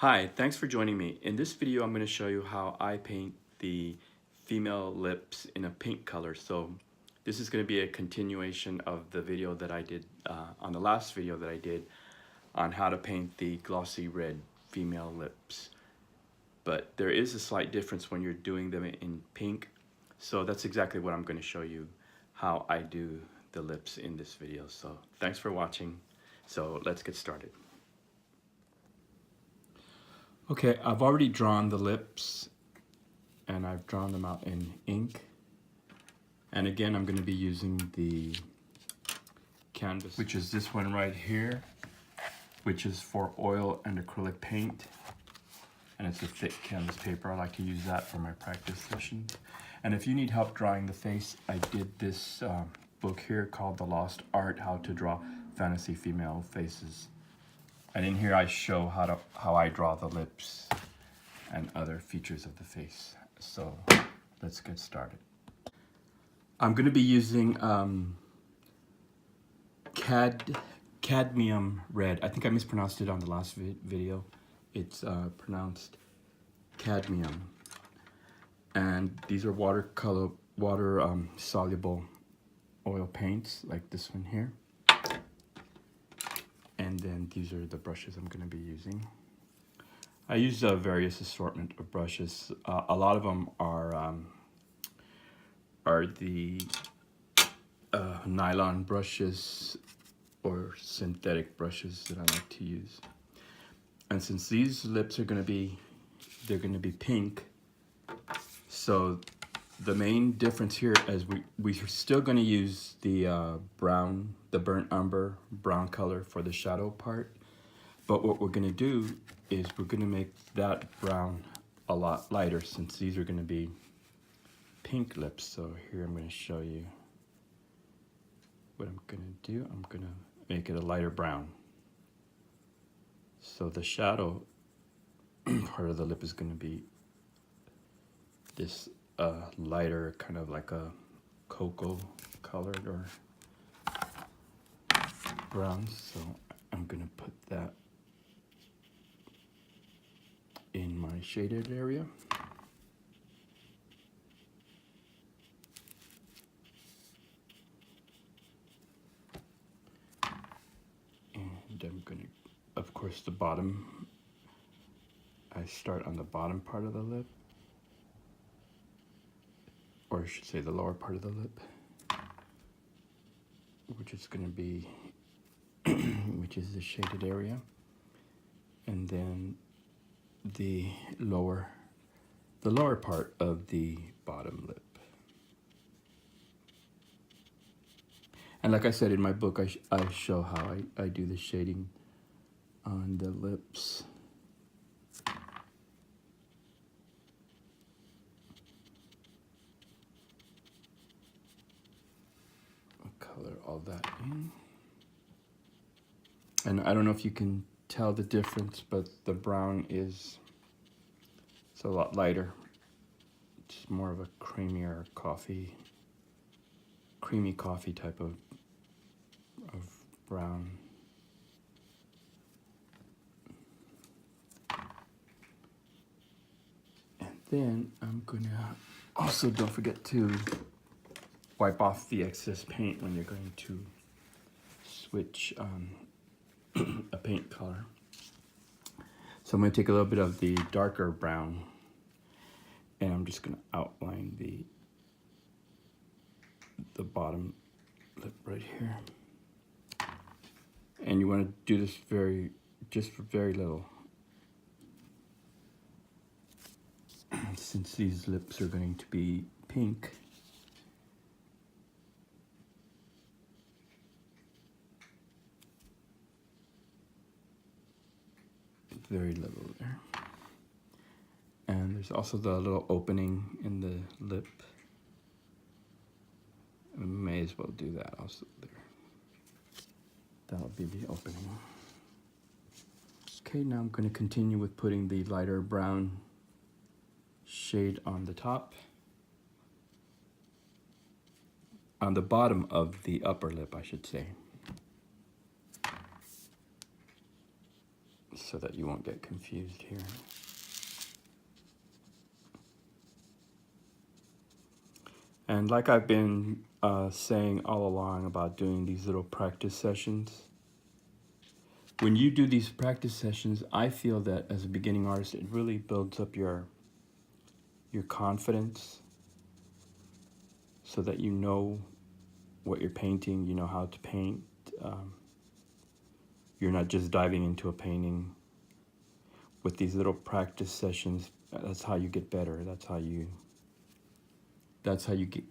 Hi, thanks for joining me. In this video, I'm going to show you how I paint the female lips in a pink color. So this is going to be a continuation of the video that I did on the last video that I did on how to paint the glossy red female lips. But there is a slight difference when you're doing them in pink. So that's exactly what I'm going to show you how I do the lips in this video. So thanks for watching. So let's get started. Okay, I've already drawn the lips and I've drawn them out in ink. And again, I'm going to be using the canvas, which is this one right here, which is for oil and acrylic paint. And it's a thick canvas paper. I like to use that for my practice sessions. And if you need help drawing the face, I did this book here called The Lost Art, How to Draw Fantasy Female Faces. And in here I show how I draw the lips and other features of the face. So let's get started. I'm going to be using cadmium red. I think I mispronounced it on the last video. It's pronounced cadmium. And these are water soluble oil paints like this one here. And then these are the brushes I'm going to be using. I use a various assortment of brushes. A lot of them are the nylon brushes or synthetic brushes that I like to use. And since these lips are going to be, they're going to be pink, so the main difference here is we're still going to use the brown, the burnt umber brown color for the shadow part. But what we're going to do is we're going to make that brown a lot lighter since these are going to be pink lips. So here I'm going to show you what I'm going to do. I'm going to make it a lighter brown. So the shadow part of the lip is going to be this lighter, kind of like a cocoa colored or brown. So I'm going to put that in my shaded area. And I'm going to, of course, the bottom, I start on the bottom part of the lip, or I should say the lower part of the lip, which is going to be, which is the shaded area, and then the lower part of the bottom lip. And like I said in my book, I show how I do the shading on the lips. Color all that in. And I don't know if you can tell the difference, but the brown it's a lot lighter. It's more of a creamier coffee, creamy coffee type of brown. And then I'm gonna also, don't forget to wipe off the excess paint when you're going to switch a paint color. So I'm going to take a little bit of the darker brown and I'm just going to outline the bottom lip right here. And you want to do this just very little, since these lips are going to be pink. Very little there. And there's also the little opening in the lip. We may as well do that also there. That'll be the opening. Okay, now I'm going to continue with putting the lighter brown shade on the top. On the bottom of the upper lip, I should say. so that you won't get confused here. And like I've been saying all along about doing these little practice sessions, when you do these practice sessions, I feel that as a beginning artist, it really builds up your confidence so that you know what you're painting, you know how to paint. You're not just diving into a painting. With these little practice sessions, that's how you get better. That's how you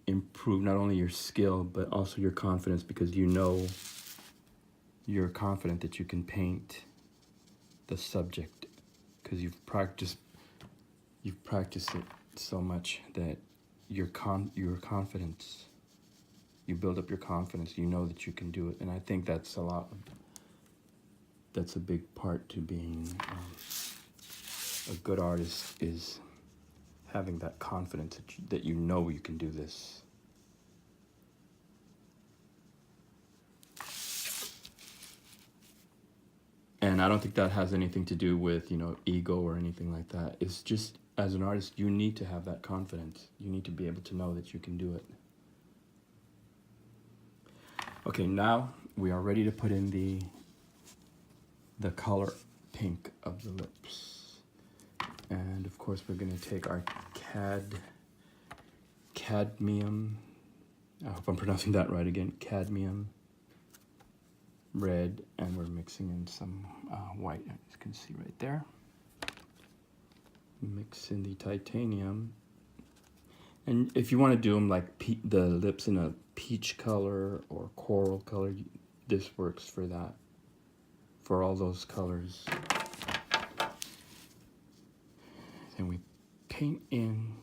improve not only your skill, but also your confidence, because you know you're confident that you can paint the subject because you've practiced it so much that your confidence, you build up your confidence, you know that you can do it. And I think that's a big part to being a good artist, is having that confidence that you know you can do this. And I don't think that has anything to do with, ego or anything like that. It's just, as an artist, you need to have that confidence. You need to be able to know that you can do it. Okay, now we are ready to put in the color pink of the lips. And of course, we're gonna take our cadmium, I hope I'm pronouncing that right again, cadmium red, and we're mixing in some white, as you can see right there. Mix in the titanium. And if you want to do them like the lips in a peach color or coral color, this works for that, for all those colors. Then we paint in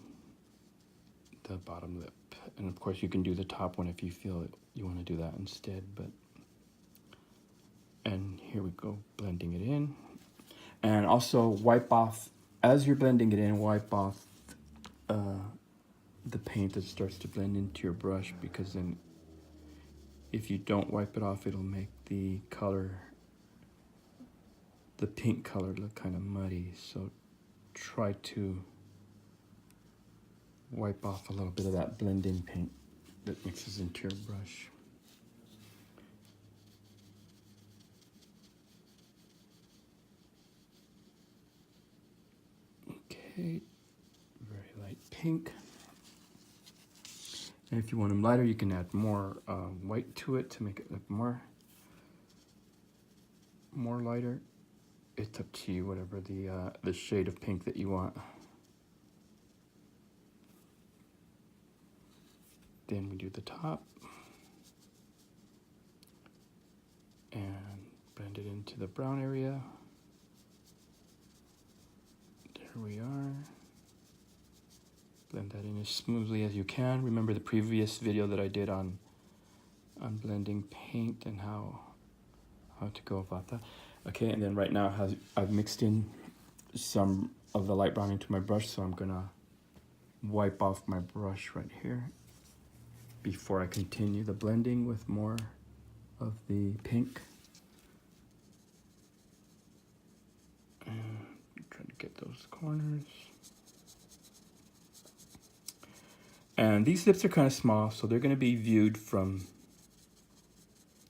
the bottom lip. And of course you can do the top one if you feel you want to do that instead, and here we go, blending it in. And also wipe off, as you're blending it in, wipe off the paint that starts to blend into your brush, because then if you don't wipe it off, it'll make the pink color look kind of muddy. So try to wipe off a little bit of that blending paint that mixes into your brush. Okay, very light pink. And if you want them lighter, you can add more white to it to make it look more lighter. It's up to you, whatever the shade of pink that you want. Then we do the top and blend it into the brown area. There we are. Blend that in as smoothly as you can. Remember the previous video that I did on blending paint and how to go about that. Okay, and then right now I've mixed in some of the light brown into my brush, so I'm gonna wipe off my brush right here before I continue the blending with more of the pink. And trying to get those corners. And these lips are kind of small, so they're going to be viewed from,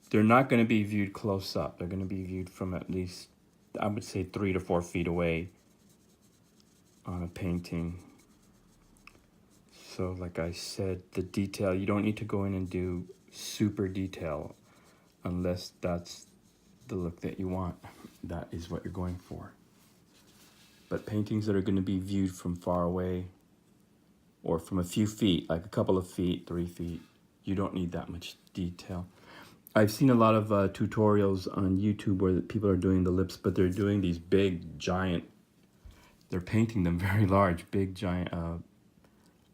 they're not going to be viewed close up. They're going to be viewed from at least, I would say, 3 to 4 feet away on a painting. So like I said, the detail, you don't need to go in and do super detail unless that's the look that you want. That is what you're going for. But paintings that are going to be viewed from far away, or from a few feet, like a couple of feet, 3 feet, you don't need that much detail. I've seen a lot of tutorials on YouTube where people are doing the lips, but they're doing these big, giant, they're painting them very large, big, giant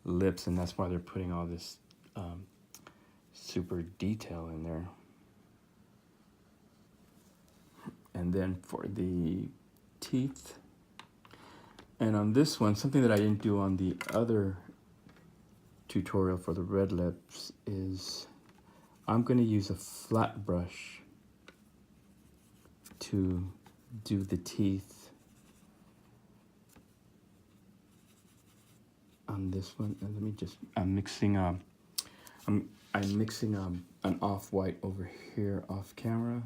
lips, and that's why they're putting all this super detail in there. And then for the teeth, and on this one, something that I didn't do on the other tutorial for the red lips is I'm going to use a flat brush to do the teeth on this one. And let me just, I'm mixing an off-white over here off camera.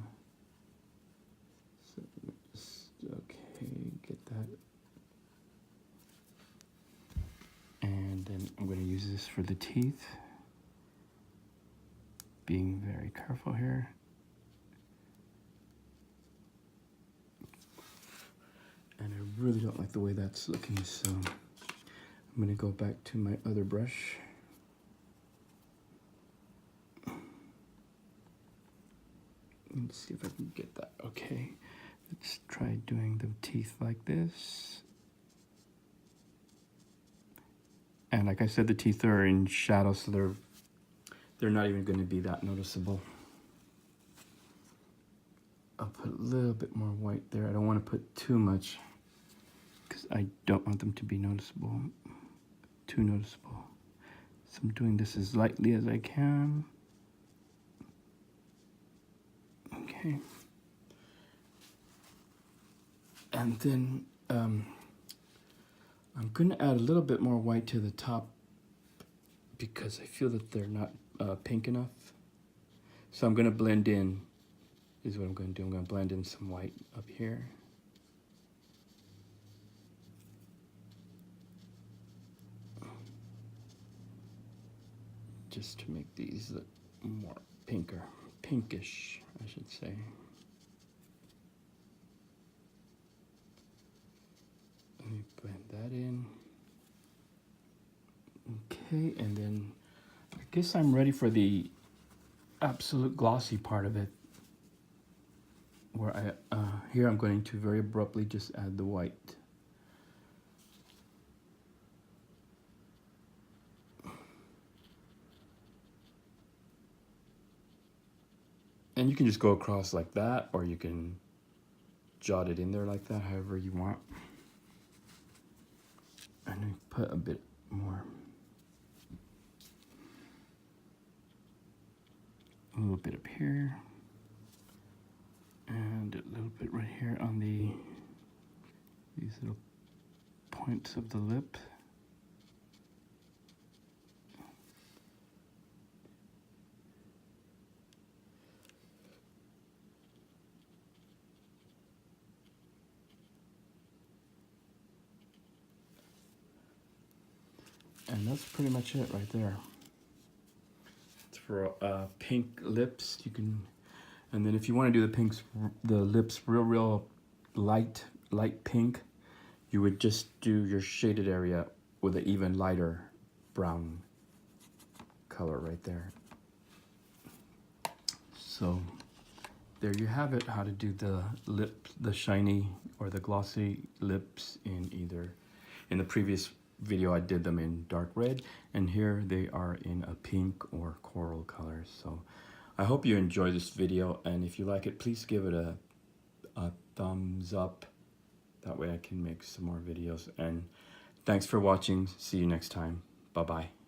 So let me just, okay, get that. And then I'm going to use this for the teeth. Being very careful here. And I really don't like the way that's looking, so I'm going to go back to my other brush. Let's see if I can get that. Okay, let's try doing the teeth like this. And like I said, the teeth are in shadow, so they're not even going to be that noticeable. I'll put a little bit more white there. I don't want to put too much because I don't want them to be noticeable, too noticeable. So I'm doing this as lightly as I can. Okay. And then I'm going to add a little bit more white to the top because I feel that they're not pink enough. So I'm going to blend in, is what I'm going to do. I'm going to blend in some white up here. Just to make these look more pinkish, I should say. Let me blend that in. Okay, and then I guess I'm ready for the absolute glossy part of it. Where here I'm going to very abruptly just add the white. And you can just go across like that, or you can jot it in there like that, however you want. And I put a bit more. A little bit up here. And a little bit right here on these little points of the lip. And that's pretty much it right there. It's for pink lips. You can, and then if you want to do the lips real light pink, you would just do your shaded area with an even lighter brown color right there. So there you have it, how to do the shiny or the glossy lips in the previous video I did them in dark red, and here they are in a pink or coral color. So I hope you enjoy this video, and if you like it, please give it a thumbs up. That way I can make some more videos. And thanks for watching. See you next time. Bye-bye.